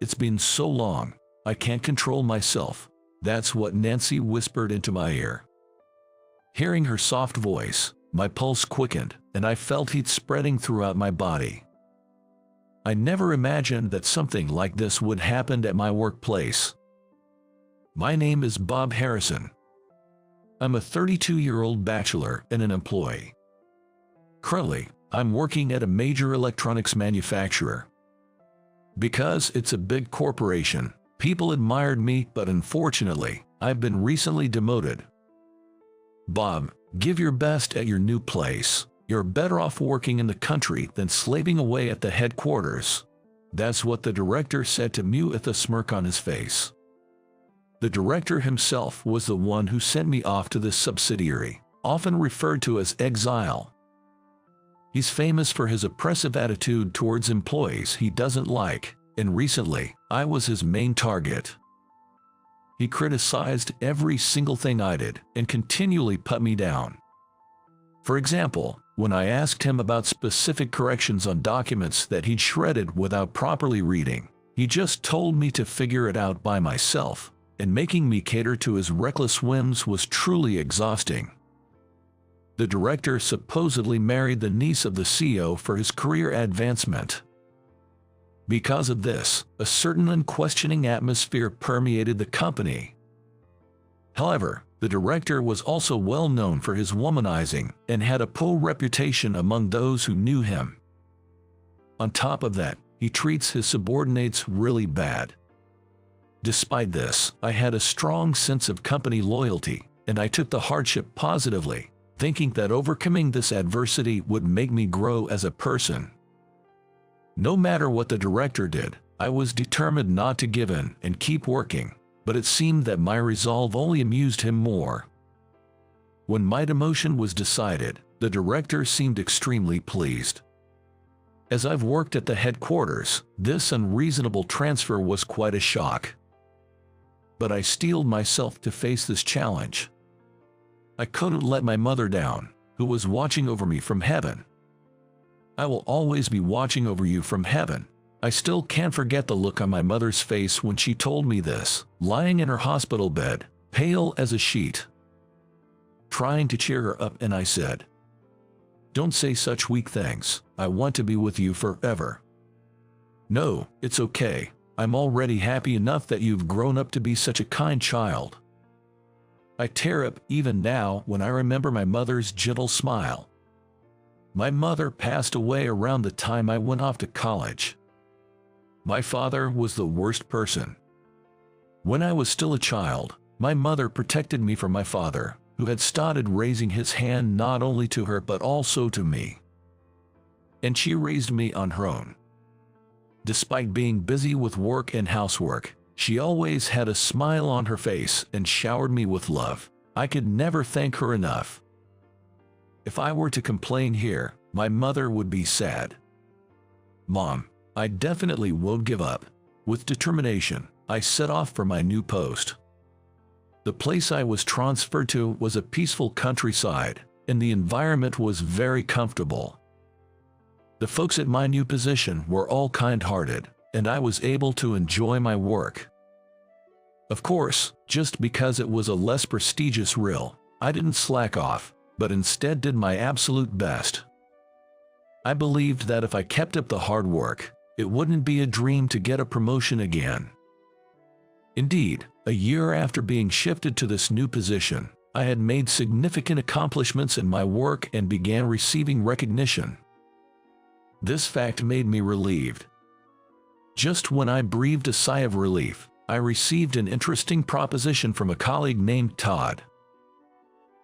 It's been so long, I can't control myself. That's what Nancy whispered into my ear. Hearing her soft voice, my pulse quickened, and I felt heat spreading throughout my body. I never imagined that something like this would happen at my workplace. My name is Bob Harrison. I'm a 32-year-old bachelor and an employee. Currently, I'm working at a major electronics manufacturer. Because it's a big corporation, people admired me, but unfortunately, I've been recently demoted. Bob, give your best at your new place. You're better off working in the country than slaving away at the headquarters. That's what the director said to me with a smirk on his face. The director himself was the one who sent me off to this subsidiary, often referred to as exile. He's famous for his oppressive attitude towards employees he doesn't like, and recently, I was his main target. He criticized every single thing I did and continually put me down. For example, when I asked him about specific corrections on documents that he'd shredded without properly reading, he just told me to figure it out by myself, and making me cater to his reckless whims was truly exhausting. The director supposedly married the niece of the CEO for his career advancement. Because of this, a certain unquestioning atmosphere permeated the company. However, the director was also well known for his womanizing and had a poor reputation among those who knew him. On top of that, he treats his subordinates really bad. Despite this, I had a strong sense of company loyalty, and I took the hardship positively, thinking that overcoming this adversity would make me grow as a person. No matter what the director did, I was determined not to give in and keep working, but it seemed that my resolve only amused him more. When my demotion was decided, the director seemed extremely pleased. As I've worked at the headquarters, this unreasonable transfer was quite a shock. But I steeled myself to face this challenge. I couldn't let my mother down, who was watching over me from heaven. I will always be watching over you from heaven. I still can't forget the look on my mother's face when she told me this, lying in her hospital bed, pale as a sheet. Trying to cheer her up, and I said, "Don't say such weak things. I want to be with you forever." "No, it's okay. I'm already happy enough that you've grown up to be such a kind child." I tear up even now when I remember my mother's gentle smile. My mother passed away around the time I went off to college. My father was the worst person. When I was still a child, my mother protected me from my father, who had started raising his hand not only to her but also to me. And she raised me on her own. Despite being busy with work and housework, she always had a smile on her face and showered me with love. I could never thank her enough. If I were to complain here, my mother would be sad. "Mom, I definitely won't give up." With determination, I set off for my new post. The place I was transferred to was a peaceful countryside, and the environment was very comfortable. The folks at my new position were all kind-hearted, and I was able to enjoy my work. Of course, just because it was a less prestigious role, I didn't slack off, but instead did my absolute best. I believed that if I kept up the hard work, it wouldn't be a dream to get a promotion again. Indeed, a year after being shifted to this new position, I had made significant accomplishments in my work and began receiving recognition. This fact made me relieved. Just when I breathed a sigh of relief, I received an interesting proposition from a colleague named Todd.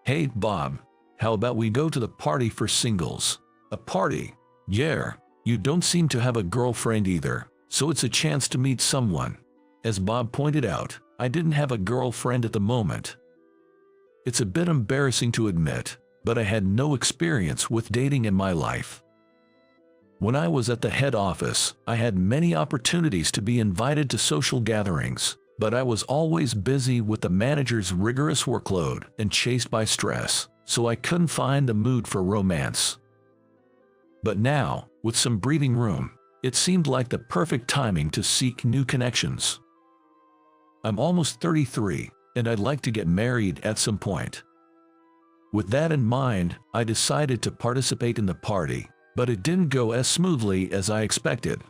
"Hey, Bob, how about we go to the party for singles?" "A party? Yeah, you don't seem to have a girlfriend either, so it's a chance to meet someone." As Bob pointed out, I didn't have a girlfriend at the moment. It's a bit embarrassing to admit, but I had no experience with dating in my life. When I was at the head office, I had many opportunities to be invited to social gatherings, but I was always busy with the manager's rigorous workload and chased by stress, so I couldn't find the mood for romance. But now, with some breathing room, It seemed like the perfect timing to seek new connections. I'm almost 33, and I'd like to get married at some point. With that in mind, I decided to participate in the party, but it didn't go as smoothly as I expected.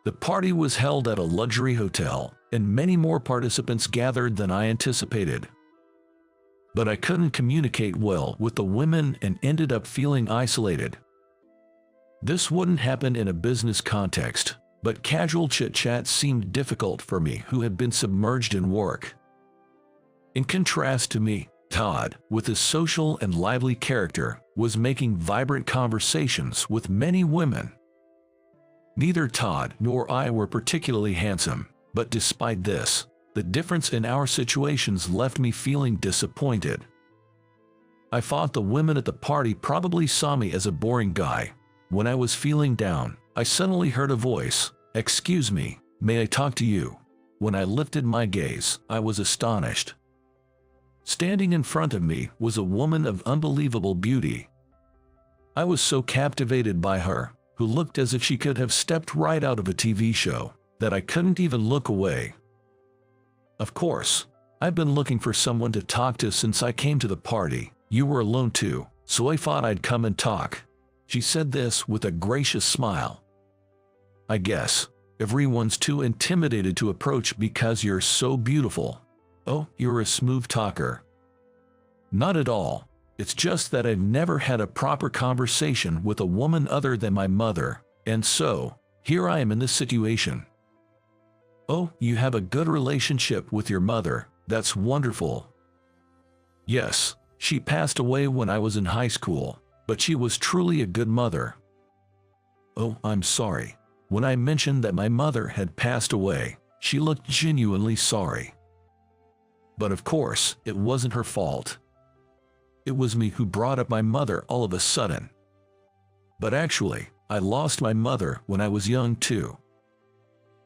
The party was held at a luxury hotel, and many more participants gathered than I anticipated. But I couldn't communicate well with the women and ended up feeling isolated. This wouldn't happen in a business context, but casual chit-chat seemed difficult for me who had been submerged in work. In contrast to me, Todd, with his social and lively character, was making vibrant conversations with many women. Neither Todd nor I were particularly handsome, but despite this, the difference in our situations left me feeling disappointed. I thought the women at the party probably saw me as a boring guy. When I was feeling down, I suddenly heard a voice, "Excuse me, may I talk to you?" When I lifted my gaze, I was astonished. Standing in front of me was a woman of unbelievable beauty. I was so captivated by her, who looked as if she could have stepped right out of a TV show, that I couldn't even look away. Of course, I've been looking for someone to talk to since I came to the party. You were alone too, so I thought I'd come and talk. She said this with a gracious smile. I guess everyone's too intimidated to approach because you're so beautiful. Oh, you're a smooth talker. Not at all. It's just that I've never had a proper conversation with a woman other than my mother, and so, here I am in this situation. Oh, you have a good relationship with your mother. That's wonderful. Yes, she passed away when I was in high school, but she was truly a good mother. Oh, I'm sorry. When I mentioned that my mother had passed away, she looked genuinely sorry. But of course, it wasn't her fault. It was me who brought up my mother all of a sudden. But actually, I lost my mother when I was young too.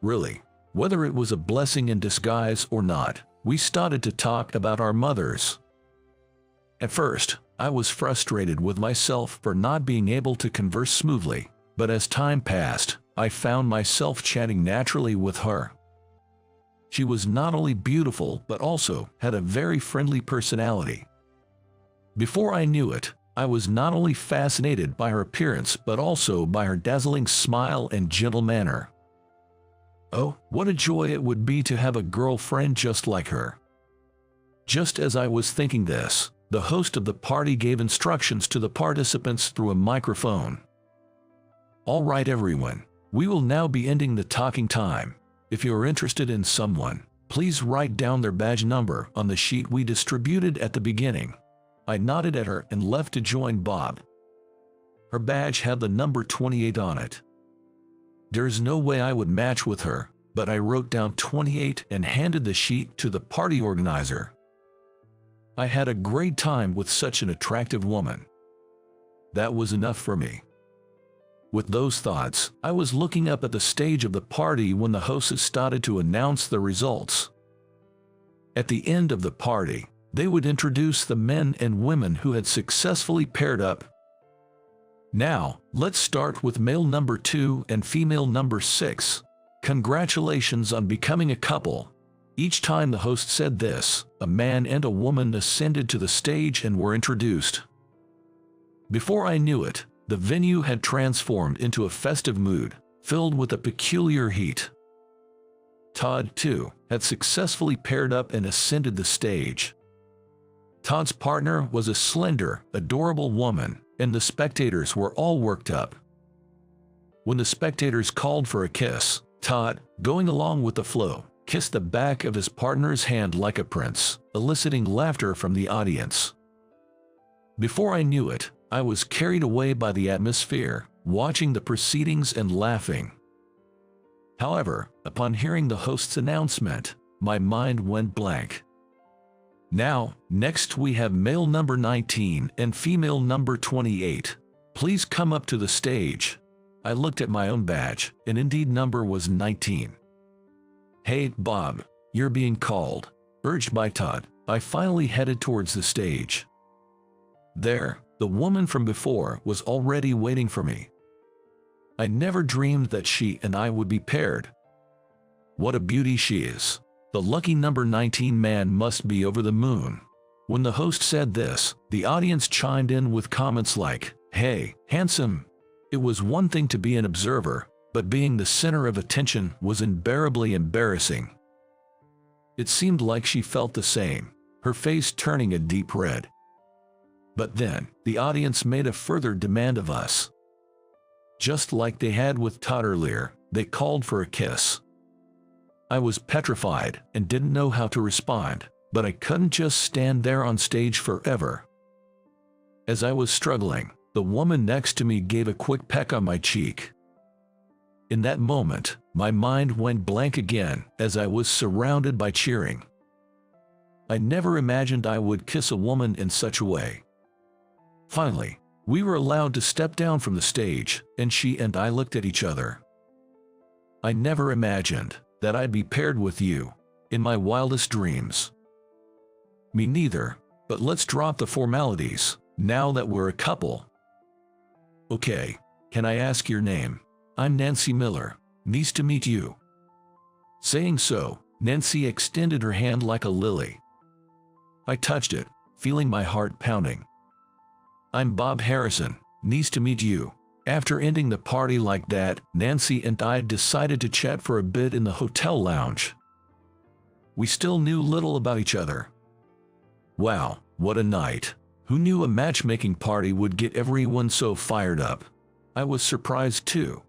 Really, whether it was a blessing in disguise or not, we started to talk about our mothers. At first, I was frustrated with myself for not being able to converse smoothly, but as time passed, I found myself chatting naturally with her. She was not only beautiful but also had a very friendly personality. Before I knew it, I was not only fascinated by her appearance but also by her dazzling smile and gentle manner. Oh, what a joy it would be to have a girlfriend just like her. Just as I was thinking this, the host of the party gave instructions to the participants through a microphone. All right everyone, we will now be ending the talking time. If you are interested in someone, please write down their badge number on the sheet we distributed at the beginning. I nodded at her and left to join Bob. Her badge had the number 28 on it. There's no way I would match with her, but I wrote down 28 and handed the sheet to the party organizer. I had a great time with such an attractive woman. That was enough for me. With those thoughts, I was looking up at the stage of the party when the hostess started to announce the results. At the end of the party, they would introduce the men and women who had successfully paired up. Now, let's start with male number 2 and female number 6. Congratulations on becoming a couple. Each time the host said this, a man and a woman ascended to the stage and were introduced. Before I knew it, the venue had transformed into a festive mood, filled with a peculiar heat. Todd, too, had successfully paired up and ascended the stage. Todd's partner was a slender, adorable woman, and the spectators were all worked up. When the spectators called for a kiss, Todd, going along with the flow, kissed the back of his partner's hand like a prince, eliciting laughter from the audience. Before I knew it, I was carried away by the atmosphere, watching the proceedings and laughing. However, upon hearing the host's announcement, my mind went blank. Now, next we have male number 19 and female number 28. Please come up to the stage. I looked at my own badge, and indeed number was 19. Hey, Bob, you're being called. Urged by Todd, I finally headed towards the stage. There, the woman from before was already waiting for me. I never dreamed that she and I would be paired. What a beauty she is. The lucky number 19 man must be over the moon. When the host said this, the audience chimed in with comments like, "Hey, handsome." It was one thing to be an observer, but being the center of attention was unbearably embarrassing. It seemed like she felt the same, her face turning a deep red. But then, the audience made a further demand of us. Just like they had with Todd earlier, they called for a kiss. I was petrified and didn't know how to respond, but I couldn't just stand there on stage forever. As I was struggling, the woman next to me gave a quick peck on my cheek. In that moment, my mind went blank again as I was surrounded by cheering. I never imagined I would kiss a woman in such a way. Finally, we were allowed to step down from the stage, and she and I looked at each other. I never imagined that I'd be paired with you in my wildest dreams. Me neither, but let's drop the formalities now that we're a couple. Okay, can I ask your name? I'm Nancy Miller. Nice to meet you. Saying so, Nancy extended her hand like a lily. I touched it, feeling my heart pounding. I'm Bob Harrison. Nice to meet you. After ending the party like that, Nancy and I decided to chat for a bit in the hotel lounge. We still knew little about each other. Wow, what a night. Who knew a matchmaking party would get everyone so fired up? I was surprised too.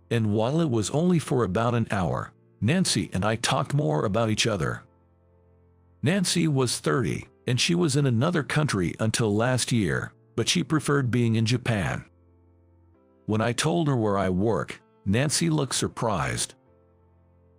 And while it was only for about an hour, Nancy and I talked more about each other. Nancy was 30, and she was in another country until last year, but she preferred being in Japan. When I told her where I work, Nancy looked surprised.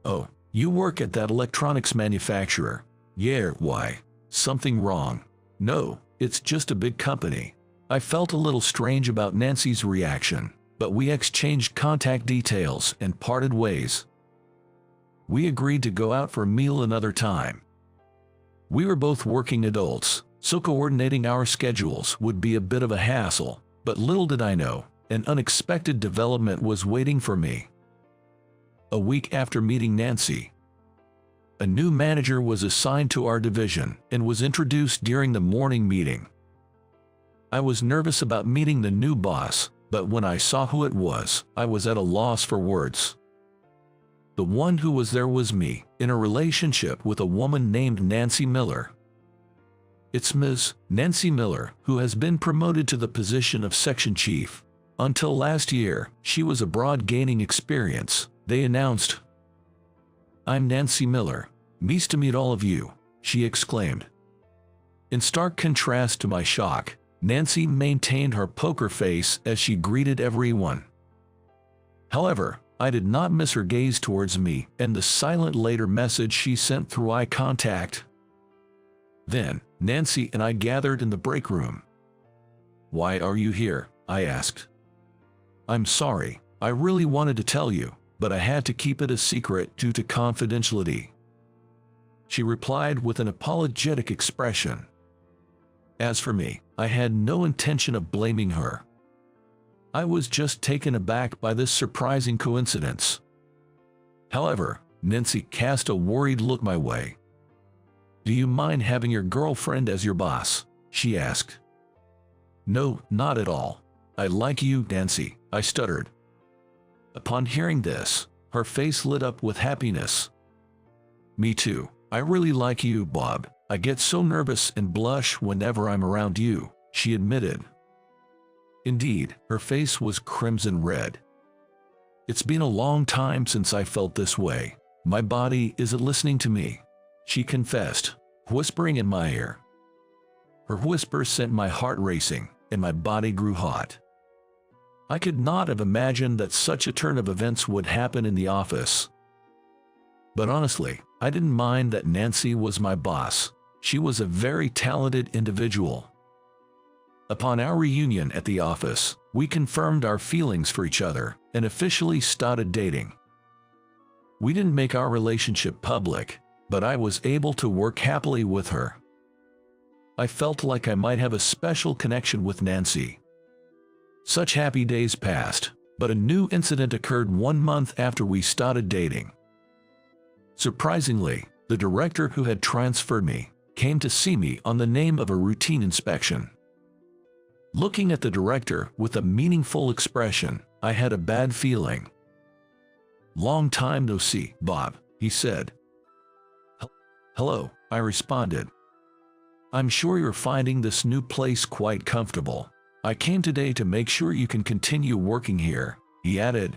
"Oh, you work at that electronics manufacturer?" "Yeah, why? Something wrong?" "No, it's just a big company." I felt a little strange about Nancy's reaction, but we exchanged contact details and parted ways. We agreed to go out for a meal another time. We were both working adults, so coordinating our schedules would be a bit of a hassle, but little did I know, an unexpected development was waiting for me. A week after meeting Nancy, a new manager was assigned to our division and was introduced during the morning meeting. I was nervous about meeting the new boss, but when I saw who it was, I was at a loss for words. The one who was there was me, in a relationship with a woman named Nancy Miller. It's Ms. Nancy Miller, who has been promoted to the position of section chief. Until last year, she was abroad gaining experience, they announced. "I'm Nancy Miller. Nice to meet all of you," she exclaimed. In stark contrast to my shock, Nancy maintained her poker face as she greeted everyone. However, I did not miss her gaze towards me and the silent later message she sent through eye contact. Then, Nancy and I gathered in the break room. "Why are you here?" I asked. "I'm sorry, I really wanted to tell you, but I had to keep it a secret due to confidentiality," she replied with an apologetic expression. As for me, I had no intention of blaming her. I was just taken aback by this surprising coincidence. However, Nancy cast a worried look my way. "Do you mind having your girlfriend as your boss?" she asked. "No, not at all. I like you, Nancy," I stuttered. Upon hearing this, her face lit up with happiness. "Me too. I really like you, Bob. I get so nervous and blush whenever I'm around you," she admitted. Indeed, her face was crimson red. "It's been a long time since I felt this way. My body isn't listening to me," she confessed, whispering in my ear. Her whisper sent my heart racing, and my body grew hot. I could not have imagined that such a turn of events would happen in the office. But honestly, I didn't mind that Nancy was my boss. She was a very talented individual. Upon our reunion at the office, we confirmed our feelings for each other and officially started dating. We didn't make our relationship public, but I was able to work happily with her. I felt like I might have a special connection with Nancy. Such happy days passed, But a new incident occurred 1 month after we started dating. Surprisingly, the director who had transferred me came to see me on the name of a routine inspection. Looking at the director with a meaningful expression, I had a bad feeling. "Long time no see, Bob," he said. "Hello," I responded. "I'm sure you're finding this new place quite comfortable. I came today to make sure you can continue working here," he added.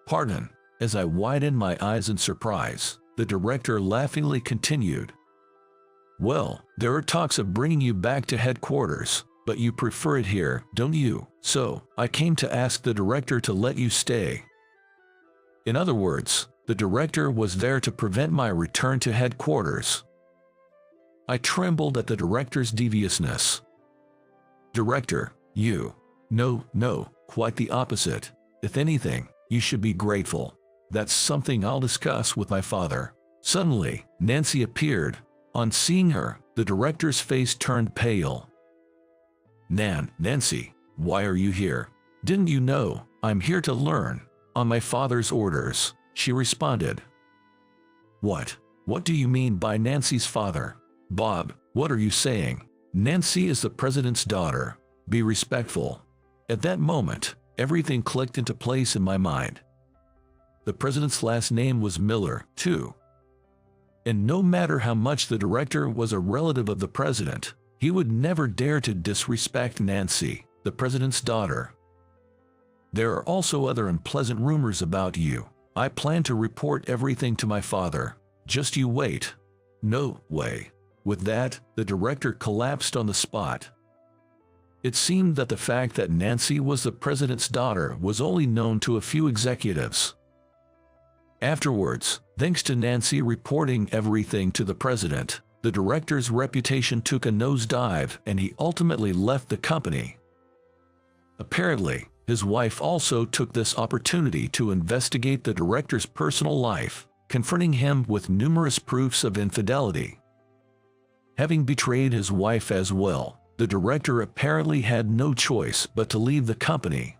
"Pardon," as I widened my eyes in surprise, the director laughingly continued. "Well, there are talks of bringing you back to headquarters, but you prefer it here, don't you? So, I came to ask the director to let you stay." In other words, the director was there to prevent my return to headquarters. I trembled at the director's deviousness. "Director, you..." No, quite the opposite. If anything, you should be grateful. That's something I'll discuss with my father." Suddenly, Nancy appeared. On seeing her, the director's face turned pale. Nancy, why are you here?" "Didn't you know? I'm here to learn. On my father's orders," she responded. What do you mean by Nancy's father?" "Bob, what are you saying? Nancy is the president's daughter. Be respectful." At that moment, everything clicked into place in my mind. The president's last name was Miller, too. And no matter how much the director was a relative of the president, he would never dare to disrespect Nancy, the president's daughter. "There are also other unpleasant rumors about you. I plan to report everything to my father. Just you wait." "No way." With that, the director collapsed on the spot. It seemed that the fact that Nancy was the president's daughter was only known to a few executives. Afterwards, thanks to Nancy reporting everything to the president, the director's reputation took a nosedive and he ultimately left the company. Apparently, his wife also took this opportunity to investigate the director's personal life, confronting him with numerous proofs of infidelity. Having betrayed his wife as well, the director apparently had no choice but to leave the company.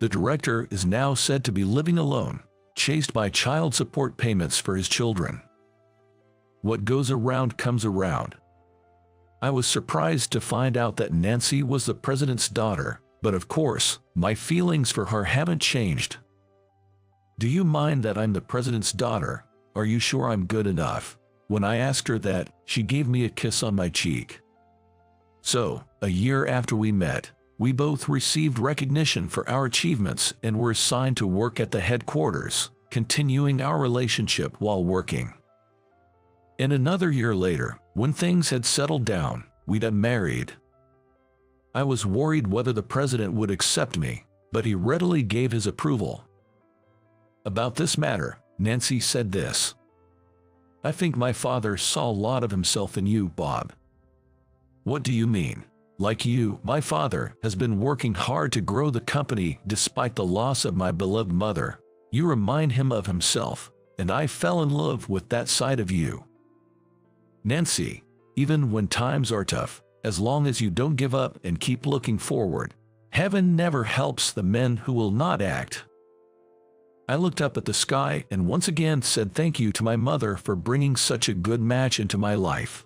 The director is now said to be living alone, chased by child support payments for his children. What goes around comes around. I was surprised to find out that Nancy was the president's daughter, but of course, my feelings for her haven't changed. "Do you mind that I'm the president's daughter? Are you sure I'm good enough?" When I asked her that, she gave me a kiss on my cheek. So, a year after we met, we both received recognition for our achievements and were assigned to work at the headquarters, continuing our relationship while working. And another year later, when things had settled down, we got married. I was worried whether the president would accept me, but he readily gave his approval. About this matter, Nancy said this: "I think my father saw a lot of himself in you, Bob." "What do you mean?" "Like you, my father has been working hard to grow the company despite the loss of my beloved mother. You remind him of himself, and I fell in love with that side of you." Nancy, even when times are tough, as long as you don't give up and keep looking forward, heaven never helps the men who will not act. I looked up at the sky and once again said thank you to my mother for bringing such a good match into my life.